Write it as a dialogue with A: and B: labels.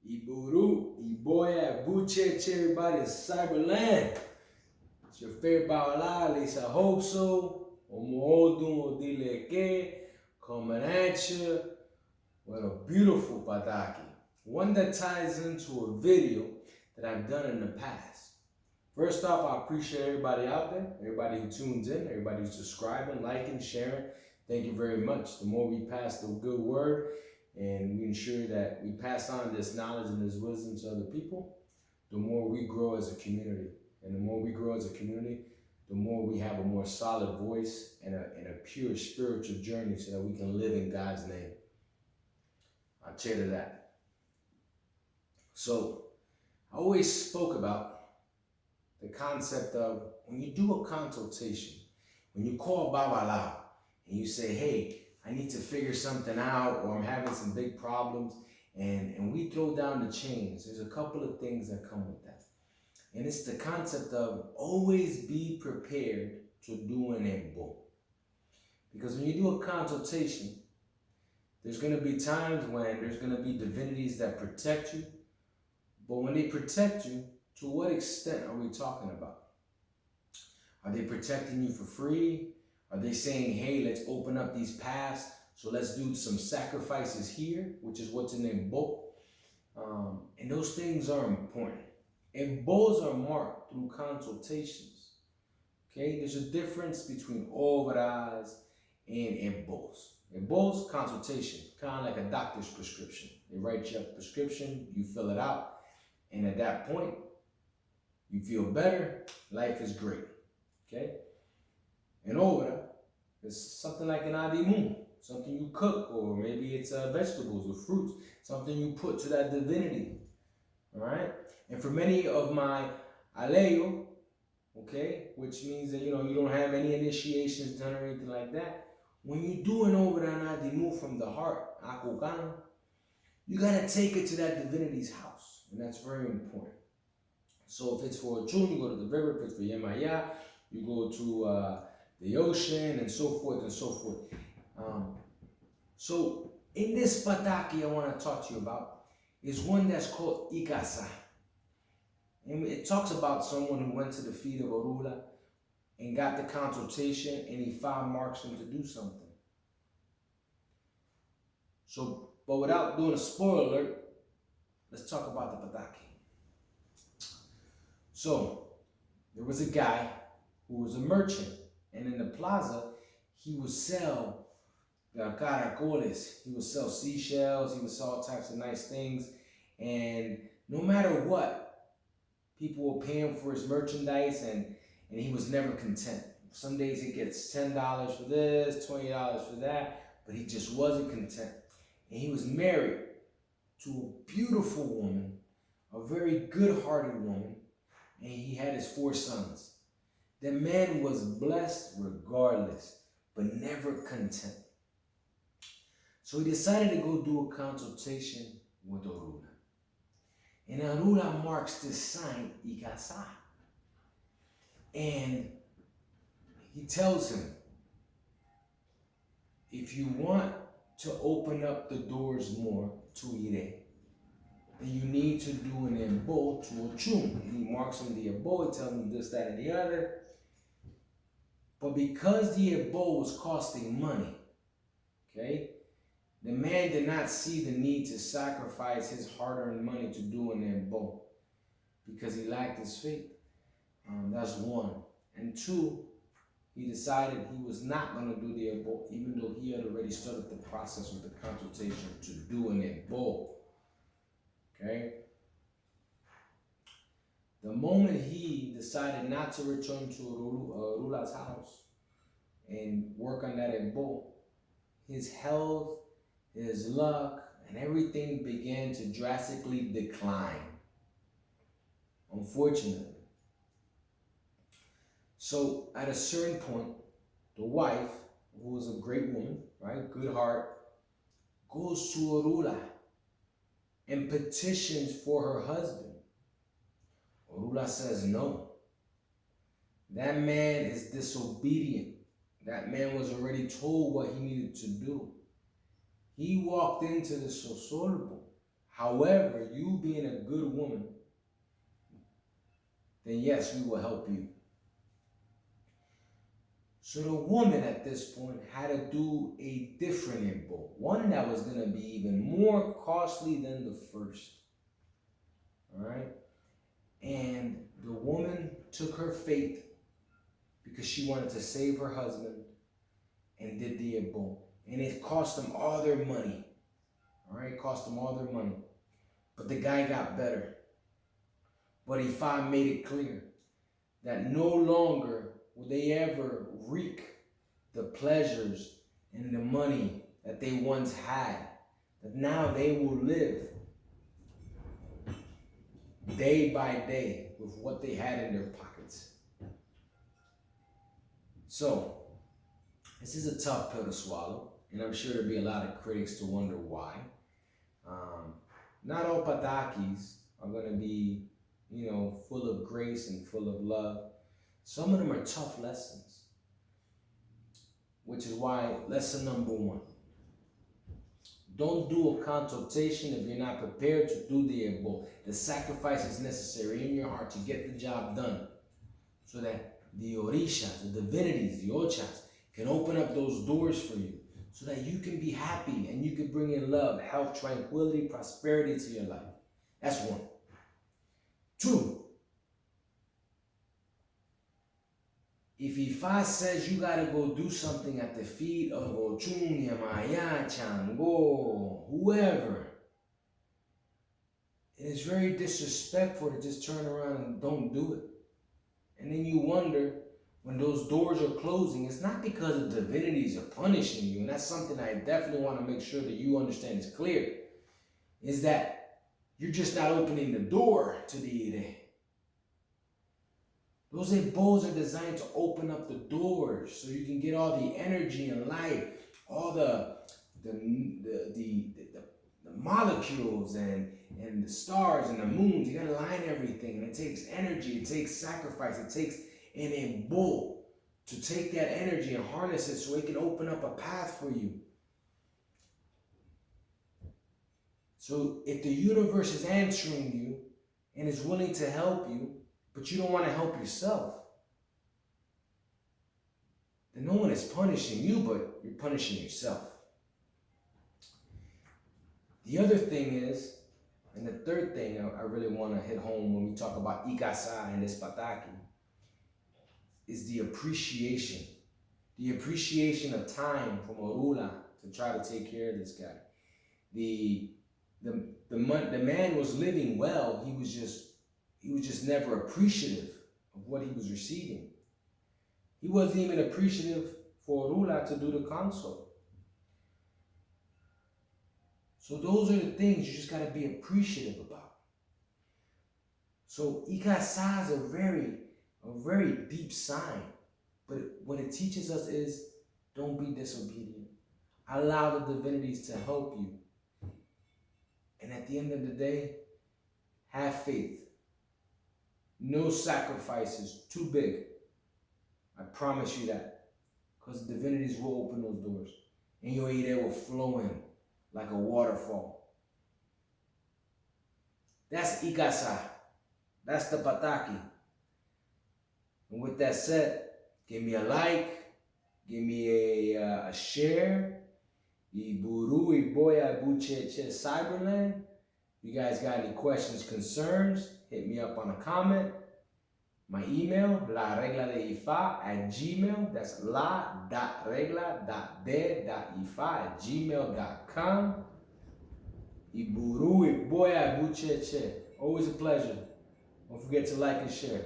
A: Iburu, Iboya, Buche, everybody in Cyberland. It's your favorite Bawala, Lisa Hope So, Omoodun Odileke, coming at you with a beautiful Pataki. One that ties into a video that I've done in the past. First off, I appreciate everybody out there, everybody who tunes in, everybody who's subscribing, liking, sharing. Thank you very much. The more we pass the good word and we ensure that we pass on this knowledge and this wisdom to other people, the more we grow as a community. And the more we grow as a community, the more we have a more solid voice and a pure spiritual journey so that we can live in God's name. I'll cheer to that. So, I always spoke about the concept of when you do a consultation, when you call Babala and you say, hey, I need to figure something out, or I'm having some big problems, and we throw down the chains, there's a couple of things that come with that. And it's the concept of always be prepared to do an embo. Because when you do a consultation, there's going to be times when there's going to be divinities that protect you. But when they protect you, to what extent are we talking about? Are they protecting you for free? Are they saying, hey, let's open up these paths, so let's do some sacrifices here, which is what's in embo. And those things are important. Embos are marked through consultations. Okay, there's a difference between obras and embos. Embos, consultation, kind of like a doctor's prescription. They write you a prescription, you fill it out, and at that point, you feel better, life is great. Okay? An obra is something like an adimu, something you cook, or maybe it's vegetables or fruits, something you put to that divinity. All right? And for many of my aleyo, okay, which means that you don't have any initiations done or anything like that, when you do an obra and adimu from the heart, akokano, you gotta take it to that divinity's house, and that's very important. So if it's for Ochun, you go to the river. If it's for Yemaya, you go to the ocean, and so forth and so forth. So in this Pataki I want to talk to you about is one that's called Ika Sa. And it talks about someone who went to the feet of Orula and got the consultation, and he found marks him to do something. So, but without doing a spoiler alert, let's talk about the Pataki. So, there was a guy who was a merchant, and in the plaza, he would sell caracoles, he would sell seashells, he would sell all types of nice things, and no matter what, people would pay him for his merchandise, and he was never content. Some days he gets $10 for this, $20 for that, but he just wasn't content. And he was married to a beautiful woman, a very good-hearted woman, and he had his 4 sons. The man was blessed regardless, but never content. So he decided to go do a consultation with Orula. And Orula marks this sign, Ika Sa. And he tells him, if you want to open up the doors more to Ire, then you need to do an embo to Ochun. And he marks him the embo, he tells him this, that, and the other. But because the embo was costing money, okay, the man did not see the need to sacrifice his hard-earned money to do an embo because he lacked his faith. That's one. And two, he decided he was not going to do the embo, even though he had already started the process with the consultation to do an embo. Okay? The moment he decided not to return to Rula's house and work on that embo, his health, his luck, and everything began to drastically decline, unfortunately. So at a certain point, the wife, who was a great woman, right, good heart, goes to Orula and petitions for her husband. Orula says no. That man is disobedient. That man was already told what he needed to do. He walked into the Sosorbo However, you being a good woman, then yes, we will help you. So the woman at this point had to do a different ebo, one that was going to be even more costly than the first. All right? And the woman took her faith because she wanted to save her husband and did the ebo. And it cost them all their money. All right? It cost them all their money. But the guy got better. But Ifa made it clear that no longer will they ever reap the pleasures and the money that they once had. That now they will live day by day with what they had in their pockets. So, this is a tough pill to swallow, and I'm sure there'll be a lot of critics to wonder why. Not all Patakis are going to be, full of grace and full of love. Some of them are tough lessons, which is why lesson number 1. Don't do a consultation if you're not prepared to do the ebo. The sacrifice is necessary in your heart to get the job done so that the orishas, the divinities, the ochas, can open up those doors for you so that you can be happy and you can bring in love, health, tranquility, prosperity to your life. That's 1. 2, if Ifa says you gotta go do something at the feet of Ochun, Yamaya, Chango, whoever, it is very disrespectful to just turn around and don't do it. And then you wonder when those doors are closing, it's not because the divinities are punishing you, and that's something I definitely want to make sure that you understand is clear, is that you're just not opening the door to the Ire. Those ebos are designed to open up the doors so you can get all the energy and light, all the molecules and the stars and the moons. You gotta line everything, and it takes energy, it takes sacrifice, it takes an ebo to take that energy and harness it so it can open up a path for you. So if the universe is answering you and is willing to help you, but you don't want to help yourself, then no one is punishing you, but you're punishing yourself. The other thing is, and the third thing I really want to hit home when we talk about Ika Sa and this Pataki, is the appreciation. The appreciation of time from Orula to try to take care of this guy. The man was living well. He was just never appreciative of what he was receiving. He wasn't even appreciative for Orula to do the console. So those are the things you just got to be appreciative about. So Ika Sa is a very deep sign. But what it teaches us is don't be disobedient. Allow the divinities to help you. And at the end of the day, have faith. No sacrifices too big. I promise you that. Because the divinities will open those doors. And your ide will flow in like a waterfall. That's Ika Sa. That's the Pataki. And with that said, give me a like, give me a share. Iburu, Iboya, Bucheche, Cyberland. You guys got any questions, concerns, hit me up on a comment. My email, laregladeifa@gmail. That's la.regla.de.ifa@gmail.com. Iburu, Iboya, Bucheche. Always a pleasure. Don't forget to like and share.